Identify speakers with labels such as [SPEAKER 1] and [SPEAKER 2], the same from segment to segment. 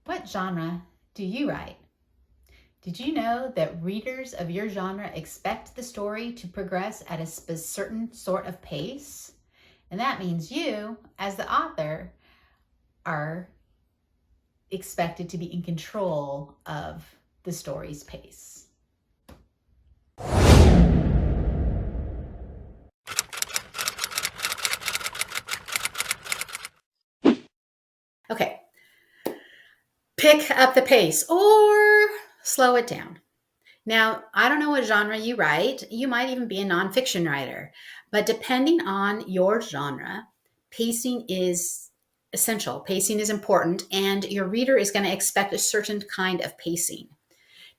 [SPEAKER 1] What genre do you write? Did you know that readers of your genre expect the story to progress at a certain sort of pace? And that means you, as the author, are expected to be in control of the story's pace. Okay, pick up the pace or slow it down. Now, I don't know what genre you write. You might even be a nonfiction writer, but depending on your genre, pacing is essential. Pacing is important, and your reader is going to expect a certain kind of pacing.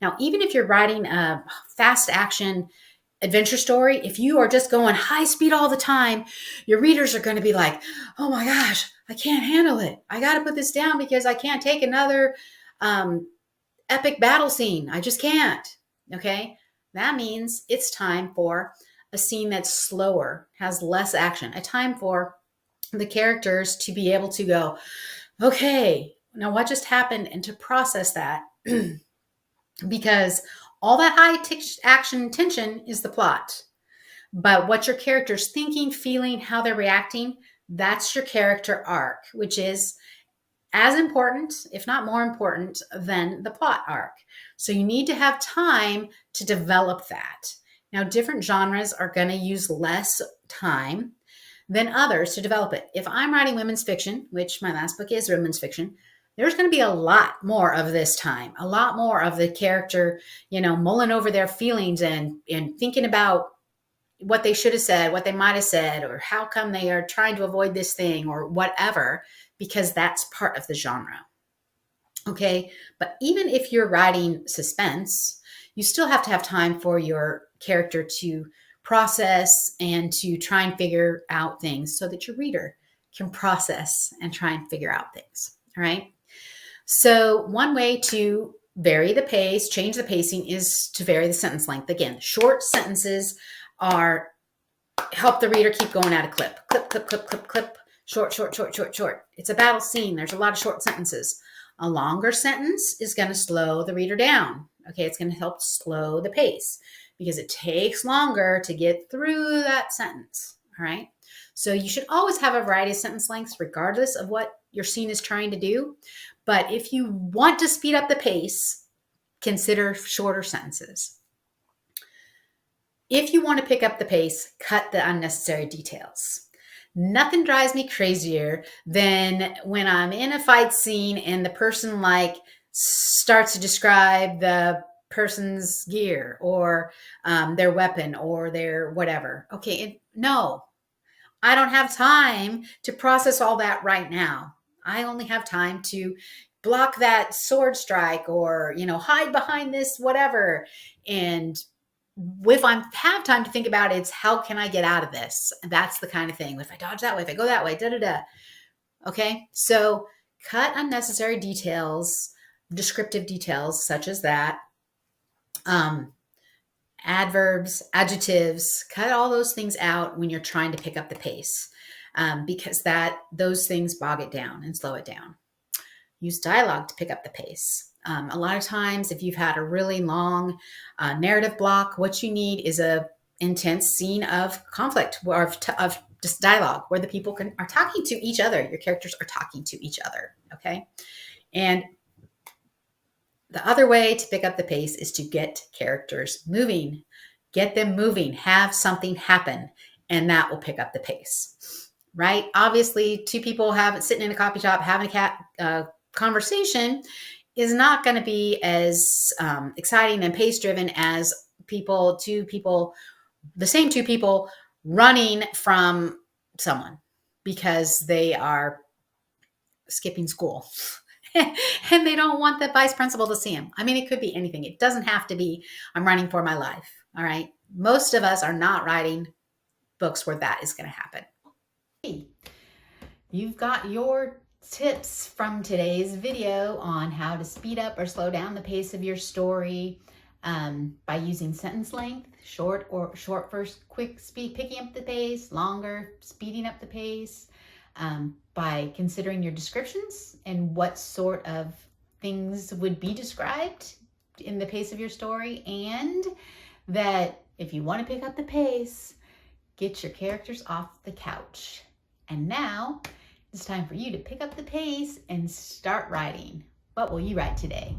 [SPEAKER 1] Now, even if you're writing a fast action adventure story, if you are just going high speed all the time, your readers are going to be like, oh my gosh, I can't handle it. I got to put this down because I can't take another epic battle scene. I just can't. Okay. That means it's time for a scene that's slower, has less action, a time for the characters to be able to go, okay, now what just happened, and to process that. Because all that high action tension is the plot. But what your character's thinking, feeling, how they're reacting, that's your character arc, which is as important, if not more important, than the plot arc. So you need to have time to develop that. Now, different genres are going to use less time than others to develop it. If I'm writing women's fiction, which my last book is women's fiction, there's going to be a lot more of this time, a lot more of the character, mulling over their feelings and thinking about what they should have said, what they might have said, or how come they are trying to avoid this thing or whatever, because that's part of the genre. Okay. But even if you're writing suspense, you still have to have time for your character to process and to try and figure out things so that your reader can process and try and figure out things. All right. So one way to vary the pace, change the pacing, is to vary the sentence length. Again, short sentences help the reader keep going at a clip. Clip, clip, clip, clip, clip. Short, short, short, short, short. It's a battle scene. There's a lot of short sentences. A longer sentence is going to slow the reader down. Okay, it's going to help slow the pace because it takes longer to get through that sentence. All right. So you should always have a variety of sentence lengths regardless of what your scene is trying to do. But if you want to speed up the pace, consider shorter sentences. If you want to pick up the pace, cut the unnecessary details. Nothing drives me crazier than when I'm in a fight scene and the person starts to describe the person's gear or their weapon or their whatever. Okay, no, I don't have time to process all that right now. I only have time to block that sword strike or, hide behind this, whatever. And if I have time to think about it, it's how can I get out of this? That's the kind of thing. If I dodge that way, if I go that way, da da da. Okay, so cut unnecessary details, descriptive details such as that. Adverbs, adjectives, cut all those things out when you're trying to pick up the pace, because those things bog it down and slow it down. Use dialogue to pick up the pace. A lot of times, if you've had a really long narrative block, what you need is a intense scene of conflict or of just dialogue where the people are talking to each other. Your characters are talking to each other. Okay, and the other way to pick up the pace is to get characters moving. Get them moving. Have something happen, and that will pick up the pace. Right? Obviously, two people sitting in a coffee shop having a conversation is not going to be as exciting and pace-driven as the same two people running from someone because they are skipping school. And they don't want the vice principal to see him. I mean, it could be anything. It doesn't have to be, I'm running for my life. All right. Most of us are not writing books where that is going to happen. You've got your tips from today's video on how to speed up or slow down the pace of your story by using sentence length, short first, quick speed, picking up the pace, longer, speeding up the pace. By considering your descriptions and what sort of things would be described in the pace of your story, and that if you want to pick up the pace, get your characters off the couch. And now it's time for you to pick up the pace and start writing. What will you write today?